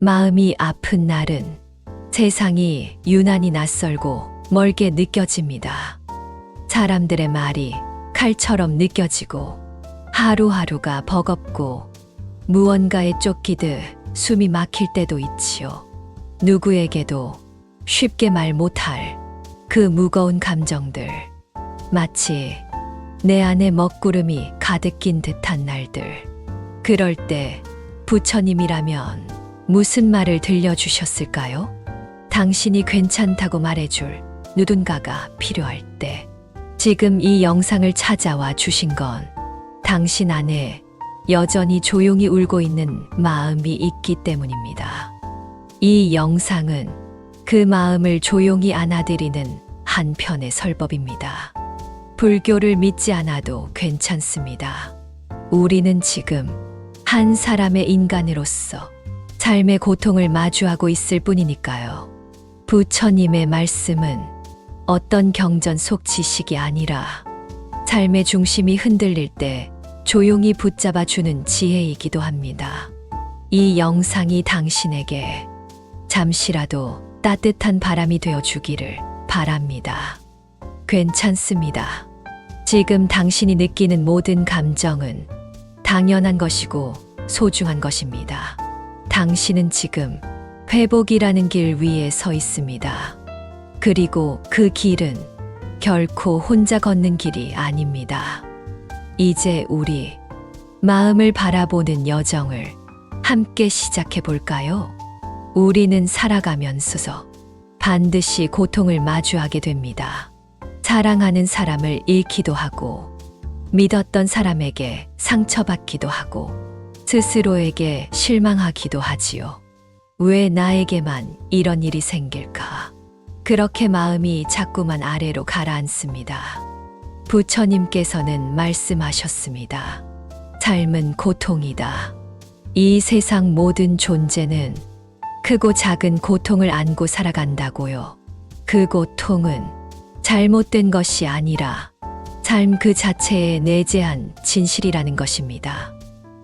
마음이 아픈 날은 세상이 유난히 낯설고 멀게 느껴집니다. 사람들의 말이 칼처럼 느껴지고 하루하루가 버겁고 무언가에 쫓기듯 숨이 막힐 때도 있지요. 누구에게도 쉽게 말 못할 그 무거운 감정들, 마치 내 안에 먹구름이 가득 낀 듯한 날들. 그럴 때 부처님이라면 무슨 말을 들려주셨을까요? 당신이 괜찮다고 말해줄 누군가가 필요할 때, 지금 이 영상을 찾아와 주신 건 당신 안에 여전히 조용히 울고 있는 마음이 있기 때문입니다. 이 영상은 그 마음을 조용히 안아드리는 한편의 설법입니다. 불교를 믿지 않아도 괜찮습니다. 우리는 지금 한 사람의 인간으로서 삶의 고통을 마주하고 있을 뿐이니까요. 부처님의 말씀은 어떤 경전 속 지식이 아니라 삶의 중심이 흔들릴 때 조용히 붙잡아주는 지혜이기도 합니다. 이 영상이 당신에게 잠시라도 따뜻한 바람이 되어주기를 바랍니다. 괜찮습니다. 지금 당신이 느끼는 모든 감정은 당연한 것이고 소중한 것입니다. 당신은 지금 회복이라는 길 위에 서 있습니다. 그리고 그 길은 결코 혼자 걷는 길이 아닙니다. 이제 우리 마음을 바라보는 여정을 함께 시작해 볼까요? 우리는 살아가면서 반드시 고통을 마주하게 됩니다. 사랑하는 사람을 잃기도 하고, 믿었던 사람에게 상처받기도 하고, 스스로에게 실망하기도 하지요. 왜 나에게만 이런 일이 생길까? 그렇게 마음이 자꾸만 아래로 가라앉습니다. 부처님께서는 말씀하셨습니다. 삶은 고통이다. 이 세상 모든 존재는 크고 작은 고통을 안고 살아간다고요. 그 고통은 잘못된 것이 아니라 삶 그 자체의 내재한 진실이라는 것입니다.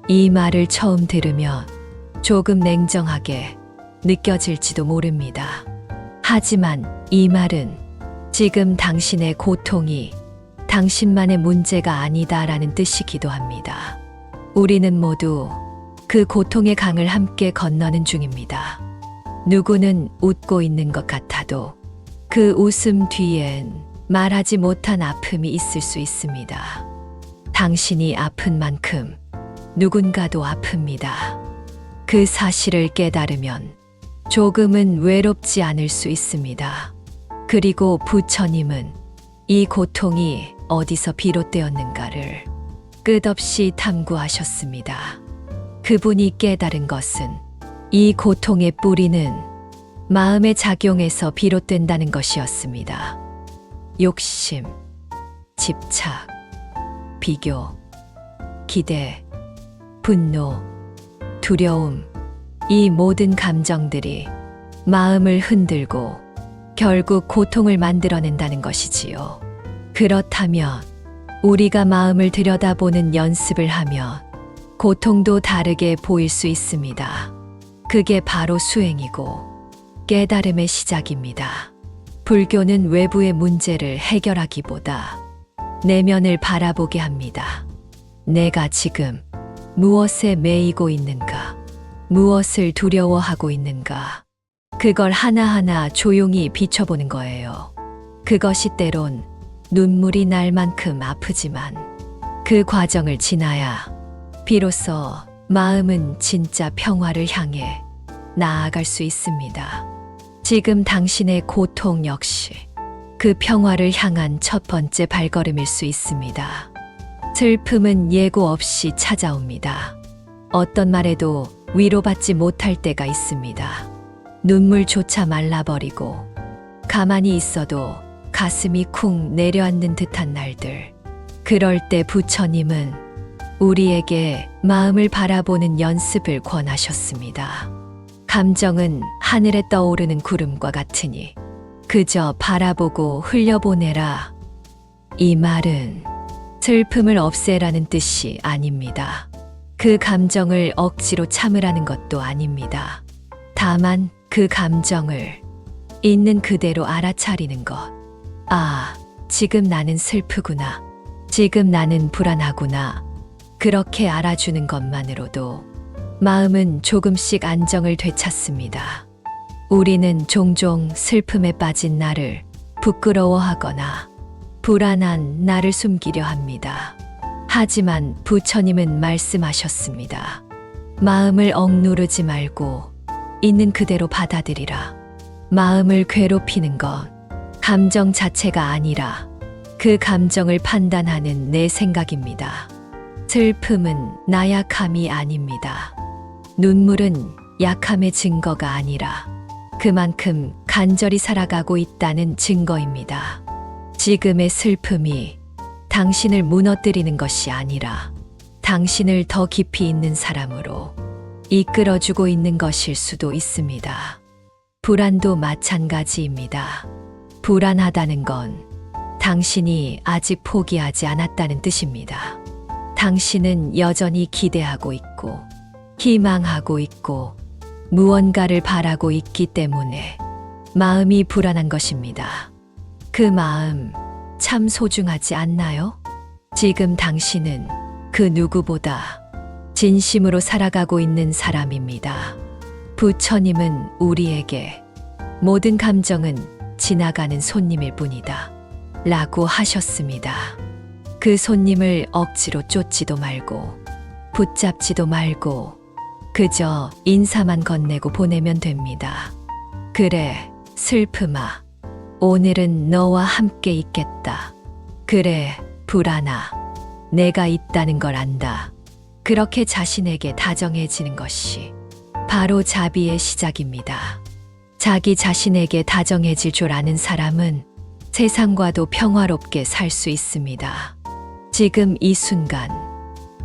이 말을 처음 들으면 조금 냉정하게 느껴질지도 모릅니다. 하지만 이 말은 지금 당신의 고통이 당신만의 문제가 아니다라는 뜻이기도 합니다. 우리는 모두 그 고통의 강을 함께 건너는 중입니다. 누구는 웃고 있는 것 같아도 그 웃음 뒤엔 말하지 못한 아픔이 있을 수 있습니다. 당신이 아픈 만큼 누군가도 아픕니다. 그 사실을 깨달으면 조금은 외롭지 않을 수 있습니다. 그리고 부처님은 이 고통이 어디서 비롯되었는가를 끝없이 탐구하셨습니다. 그분이 깨달은 것은 이 고통의 뿌리는 마음의 작용에서 비롯된다는 것이었습니다. 욕심, 집착, 비교, 기대, 분노, 두려움, 이 모든 감정들이 마음을 흔들고 결국 고통을 만들어낸다는 것이지요. 그렇다면 우리가 마음을 들여다보는 연습을 하면 고통도 다르게 보일 수 있습니다. 그게 바로 수행이고 깨달음의 시작입니다. 불교는 외부의 문제를 해결하기보다 내면을 바라보게 합니다. 내가 지금 무엇에 매이고 있는가? 무엇을 두려워하고 있는가? 그걸 하나하나 조용히 비춰보는 거예요. 그것이 때론 눈물이 날 만큼 아프지만 그 과정을 지나야 비로소 마음은 진짜 평화를 향해 나아갈 수 있습니다. 지금 당신의 고통 역시 그 평화를 향한 첫 번째 발걸음일 수 있습니다. 슬픔은 예고 없이 찾아옵니다. 어떤 말에도 위로받지 못할 때가 있습니다. 눈물조차 말라버리고 가만히 있어도 가슴이 쿵 내려앉는 듯한 날들. 그럴 때 부처님은 우리에게 마음을 바라보는 연습을 권하셨습니다. 감정은 하늘에 떠오르는 구름과 같으니 그저 바라보고 흘려보내라. 이 말은 슬픔을 없애라는 뜻이 아닙니다. 그 감정을 억지로 참으라는 것도 아닙니다. 다만 그 감정을 있는 그대로 알아차리는 것. 아, 지금 나는 슬프구나. 지금 나는 불안하구나. 그렇게 알아주는 것만으로도 마음은 조금씩 안정을 되찾습니다. 우리는 종종 슬픔에 빠진 나를 부끄러워하거나 불안한 나를 숨기려 합니다. 하지만 부처님은 말씀하셨습니다. 마음을 억누르지 말고 있는 그대로 받아들이라. 마음을 괴롭히는 것, 감정 자체가 아니라 그 감정을 판단하는 내 생각입니다. 슬픔은 나약함이 아닙니다. 눈물은 약함의 증거가 아니라 그만큼 간절히 살아가고 있다는 증거입니다. 지금의 슬픔이 당신을 무너뜨리는 것이 아니라 당신을 더 깊이 있는 사람으로 이끌어주고 있는 것일 수도 있습니다. 불안도 마찬가지입니다. 불안하다는 건 당신이 아직 포기하지 않았다는 뜻입니다. 당신은 여전히 기대하고 있고 희망하고 있고 무언가를 바라고 있기 때문에 마음이 불안한 것입니다. 그 마음 참 소중하지 않나요? 지금 당신은 그 누구보다 진심으로 살아가고 있는 사람입니다. 부처님은 우리에게 모든 감정은 지나가는 손님일 뿐이다 라고 하셨습니다. 그 손님을 억지로 쫓지도 말고 붙잡지도 말고 그저 인사만 건네고 보내면 됩니다. 그래, 슬픔아. 오늘은 너와 함께 있겠다. 그래, 불안아. 내가 있다는 걸 안다. 그렇게 자신에게 다정해지는 것이 바로 자비의 시작입니다. 자기 자신에게 다정해질 줄 아는 사람은 세상과도 평화롭게 살 수 있습니다. 지금 이 순간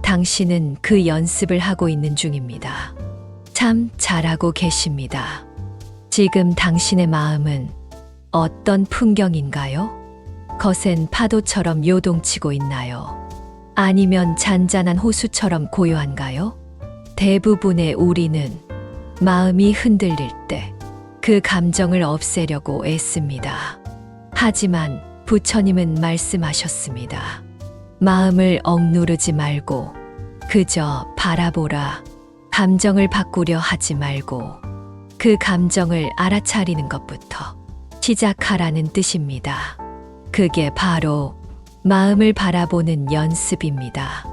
당신은 그 연습을 하고 있는 중입니다. 참 잘하고 계십니다. 지금 당신의 마음은 어떤 풍경인가요? 거센 파도처럼 요동치고 있나요? 아니면 잔잔한 호수처럼 고요한가요? 대부분의 우리는 마음이 흔들릴 때 그 감정을 없애려고 애씁니다. 하지만 부처님은 말씀하셨습니다. 마음을 억누르지 말고 그저 바라보라. 감정을 바꾸려 하지 말고 그 감정을 알아차리는 것부터 시작하라는 뜻입니다. 그게 바로 마음을 바라보는 연습입니다.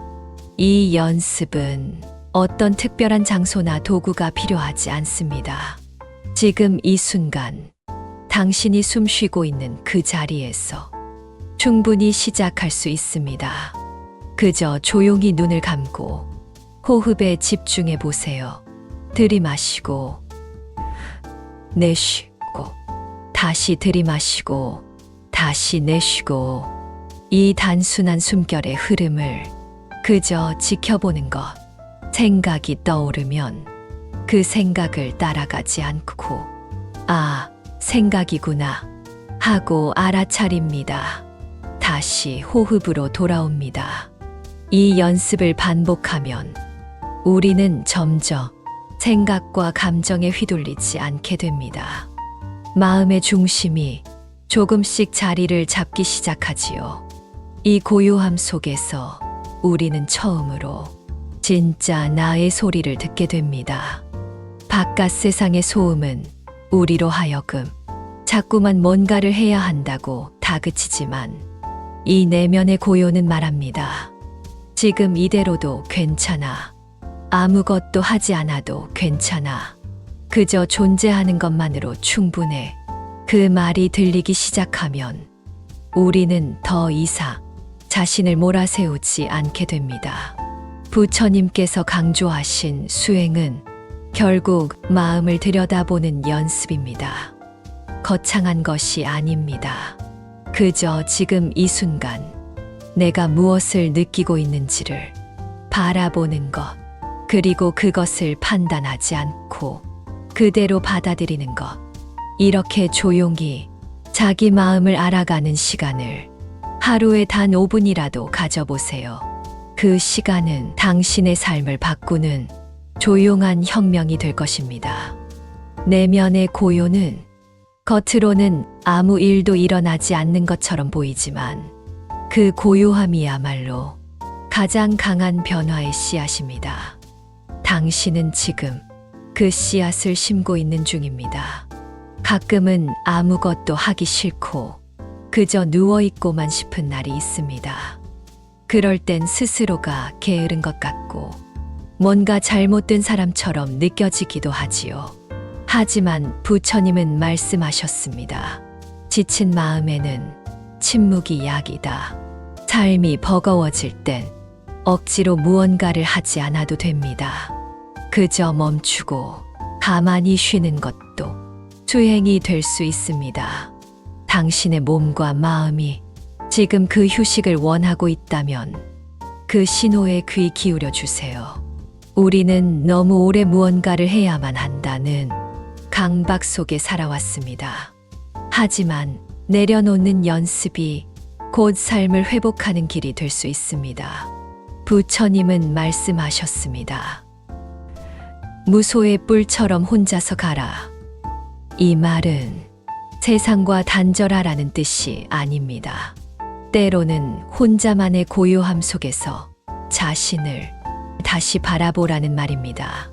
이 연습은 어떤 특별한 장소나 도구가 필요하지 않습니다. 지금 이 순간 당신이 숨 쉬고 있는 그 자리에서 충분히 시작할 수 있습니다. 그저 조용히 눈을 감고 호흡에 집중해 보세요. 들이마시고 내쉬고 다시 들이마시고 다시 내쉬고 이 단순한 숨결의 흐름을 그저 지켜보는 것. 생각이 떠오르면 그 생각을 따라가지 않고 아, 생각이구나 하고 알아차립니다. 다시 호흡으로 돌아옵니다. 이 연습을 반복하면 우리는 점점 생각과 감정에 휘둘리지 않게 됩니다. 마음의 중심이 조금씩 자리를 잡기 시작하지요. 이 고요함 속에서 우리는 처음으로 진짜 나의 소리를 듣게 됩니다. 바깥 세상의 소음은 우리로 하여금 자꾸만 뭔가를 해야 한다고 다그치지만 이 내면의 고요는 말합니다. 지금 이대로도 괜찮아. 아무것도 하지 않아도 괜찮아. 그저 존재하는 것만으로 충분해. 그 말이 들리기 시작하면 우리는 더 이상 자신을 몰아세우지 않게 됩니다. 부처님께서 강조하신 수행은 결국 마음을 들여다보는 연습입니다. 거창한 것이 아닙니다. 그저 지금 이 순간 내가 무엇을 느끼고 있는지를 바라보는 것, 그리고 그것을 판단하지 않고 그대로 받아들이는 것. 이렇게 조용히 자기 마음을 알아가는 시간을 하루에 단 5분이라도 가져보세요. 그 시간은 당신의 삶을 바꾸는 조용한 혁명이 될 것입니다. 내면의 고요는 겉으로는 아무 일도 일어나지 않는 것처럼 보이지만 그 고요함이야말로 가장 강한 변화의 씨앗입니다. 당신은 지금 그 씨앗을 심고 있는 중입니다. 가끔은 아무것도 하기 싫고 그저 누워있고만 싶은 날이 있습니다. 그럴 땐 스스로가 게으른 것 같고 뭔가 잘못된 사람처럼 느껴지기도 하지요. 하지만 부처님은 말씀하셨습니다. 지친 마음에는 침묵이 약이다. 삶이 버거워질 땐 억지로 무언가를 하지 않아도 됩니다. 그저 멈추고 가만히 쉬는 것도 수행이 될 수 있습니다. 당신의 몸과 마음이 지금 그 휴식을 원하고 있다면 그 신호에 귀 기울여 주세요. 우리는 너무 오래 무언가를 해야만 한다는 강박 속에 살아왔습니다. 하지만 내려놓는 연습이 곧 삶을 회복하는 길이 될 수 있습니다. 부처님은 말씀하셨습니다. 무소의 뿔처럼 혼자서 가라. 이 말은 세상과 단절하라는 뜻이 아닙니다. 때로는 혼자만의 고요함 속에서 자신을 다시 바라보라는 말입니다.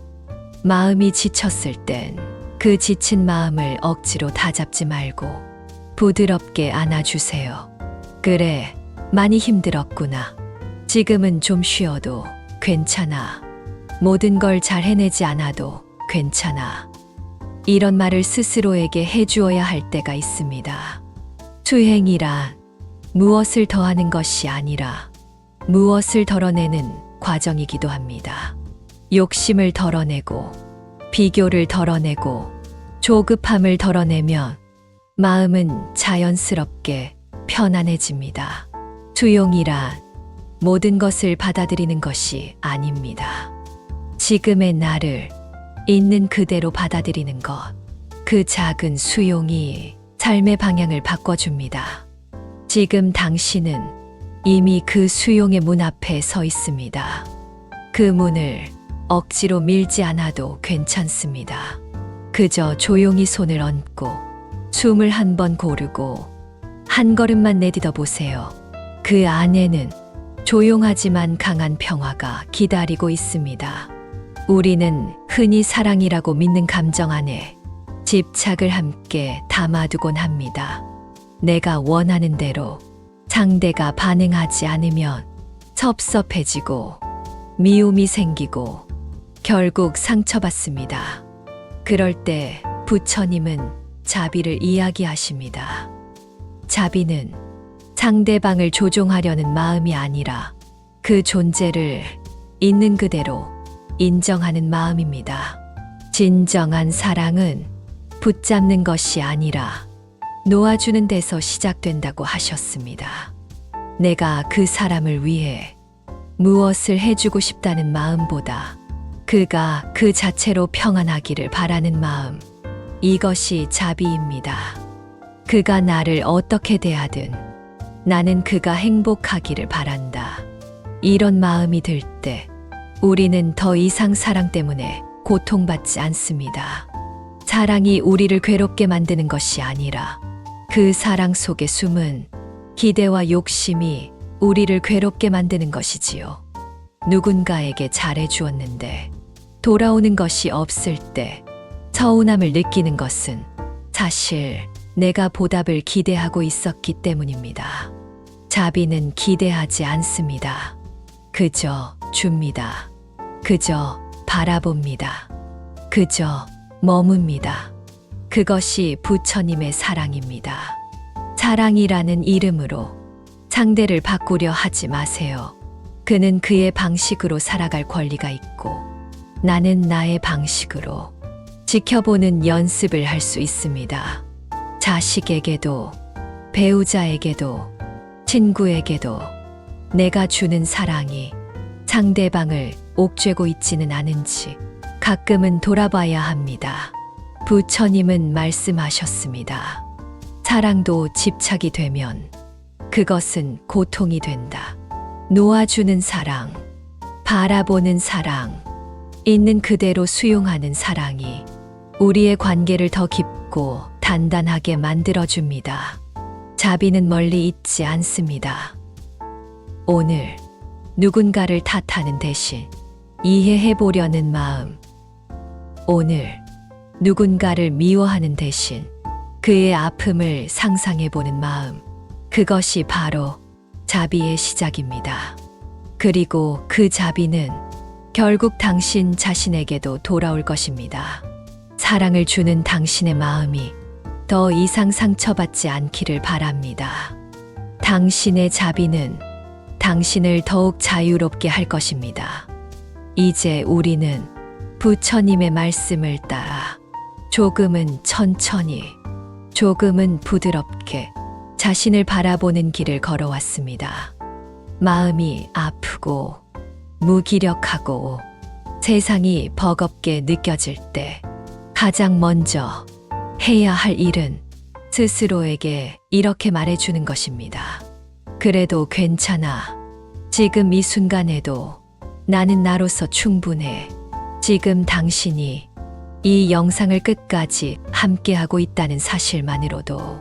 마음이 지쳤을 땐 그 지친 마음을 억지로 다잡지 말고 부드럽게 안아주세요. 그래, 많이 힘들었구나. 지금은 좀 쉬어도 괜찮아. 모든 걸 잘 해내지 않아도 괜찮아. 이런 말을 스스로에게 해주어야 할 때가 있습니다. 수행이란 무엇을 더하는 것이 아니라 무엇을 덜어내는 과정이기도 합니다. 욕심을 덜어내고 비교를 덜어내고 조급함을 덜어내면 마음은 자연스럽게 편안해집니다. 수용이란 모든 것을 받아들이는 것이 아닙니다. 지금의 나를 있는 그대로 받아들이는 것, 그 작은 수용이 삶의 방향을 바꿔줍니다. 지금 당신은 이미 그 수용의 문 앞에 서 있습니다. 그 문을 억지로 밀지 않아도 괜찮습니다. 그저 조용히 손을 얹고 숨을 한 번 고르고 한 걸음만 내딛어 보세요. 그 안에는 조용하지만 강한 평화가 기다리고 있습니다. 우리는 흔히 사랑이라고 믿는 감정 안에 집착을 함께 담아두곤 합니다. 내가 원하는 대로 상대가 반응하지 않으면 섭섭해지고 미움이 생기고 결국 상처받습니다. 그럴 때 부처님은 자비를 이야기하십니다. 자비는 상대방을 조종하려는 마음이 아니라 그 존재를 있는 그대로 인정하는 마음입니다. 진정한 사랑은 붙잡는 것이 아니라 놓아주는 데서 시작된다고 하셨습니다. 내가 그 사람을 위해 무엇을 해주고 싶다는 마음보다 그가 그 자체로 평안하기를 바라는 마음, 이것이 자비입니다. 그가 나를 어떻게 대하든 나는 그가 행복하기를 바란다. 이런 마음이 들 때 우리는 더 이상 사랑 때문에 고통받지 않습니다. 사랑이 우리를 괴롭게 만드는 것이 아니라 그 사랑 속에 숨은 기대와 욕심이 우리를 괴롭게 만드는 것이지요. 누군가에게 잘해 주었는데 돌아오는 것이 없을 때 서운함을 느끼는 것은 사실 내가 보답을 기대하고 있었기 때문입니다. 자비는 기대하지 않습니다. 그저 줍니다. 그저 바라봅니다. 그저 머뭅니다. 그것이 부처님의 사랑입니다. 사랑이라는 이름으로 상대를 바꾸려 하지 마세요. 그는 그의 방식으로 살아갈 권리가 있고 나는 나의 방식으로 지켜보는 연습을 할 수 있습니다. 자식에게도, 배우자에게도, 친구에게도 내가 주는 사랑이 상대방을 옥죄고 있지는 않은지 가끔은 돌아봐야 합니다. 부처님은 말씀하셨습니다. 사랑도 집착이 되면 그것은 고통이 된다. 놓아주는 사랑, 바라보는 사랑, 있는 그대로 수용하는 사랑이 우리의 관계를 더 깊고 단단하게 만들어줍니다. 자비는 멀리 있지 않습니다. 오늘 누군가를 탓하는 대신 이해해 보려는 마음, 오늘 누군가를 미워하는 대신 그의 아픔을 상상해 보는 마음, 그것이 바로 자비의 시작입니다. 그리고 그 자비는 결국 당신 자신에게도 돌아올 것입니다. 사랑을 주는 당신의 마음이 더 이상 상처받지 않기를 바랍니다. 당신의 자비는 당신을 더욱 자유롭게 할 것입니다. 이제 우리는 부처님의 말씀을 따라 조금은 천천히, 조금은 부드럽게 자신을 바라보는 길을 걸어왔습니다. 마음이 아프고 무기력하고 세상이 버겁게 느껴질 때 가장 먼저 해야 할 일은 스스로에게 이렇게 말해주는 것입니다. 그래도 괜찮아. 지금 이 순간에도 나는 나로서 충분해. 지금 당신이 이 영상을 끝까지 함께하고 있다는 사실만으로도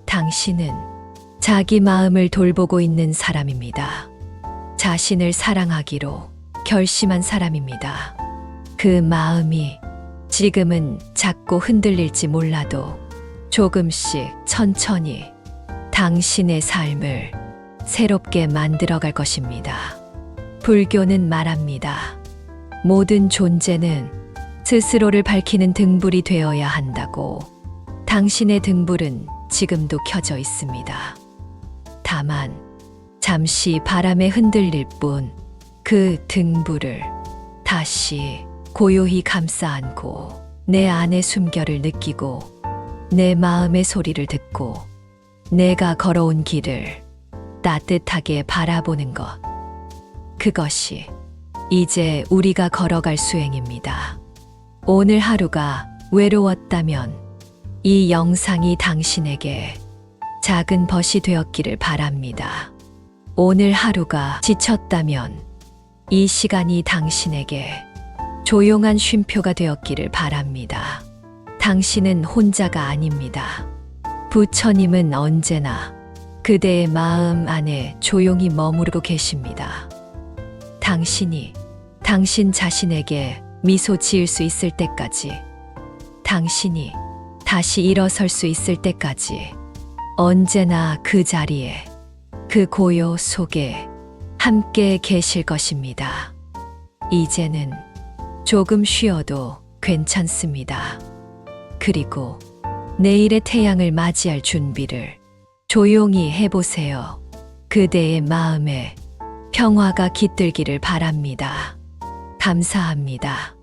당신은 자기 마음을 돌보고 있는 사람입니다. 자신을 사랑하기로 결심한 사람입니다. 그 마음이 지금은 작고 흔들릴지 몰라도 조금씩 천천히 당신의 삶을 새롭게 만들어갈 것입니다. 불교는 말합니다. 모든 존재는 스스로를 밝히는 등불이 되어야 한다고. 당신의 등불은 지금도 켜져 있습니다. 다만 잠시 바람에 흔들릴 뿐 그 등불을 다시 고요히 감싸 안고 내 안의 숨결을 느끼고 내 마음의 소리를 듣고 내가 걸어온 길을 따뜻하게 바라보는 것. 그것이 이제 우리가 걸어갈 수행입니다. 오늘 하루가 외로웠다면 이 영상이 당신에게 작은 벗이 되었기를 바랍니다. 오늘 하루가 지쳤다면 이 시간이 당신에게 조용한 쉼표가 되었기를 바랍니다. 당신은 혼자가 아닙니다. 부처님은 언제나 그대의 마음 안에 조용히 머무르고 계십니다. 당신이 당신 자신에게 미소 지을 수 있을 때까지, 당신이 다시 일어설 수 있을 때까지 언제나 그 자리에, 그 고요 속에 함께 계실 것입니다. 이제는 조금 쉬어도 괜찮습니다. 그리고 내일의 태양을 맞이할 준비를 조용히 해보세요. 그대의 마음에 평화가 깃들기를 바랍니다. 감사합니다.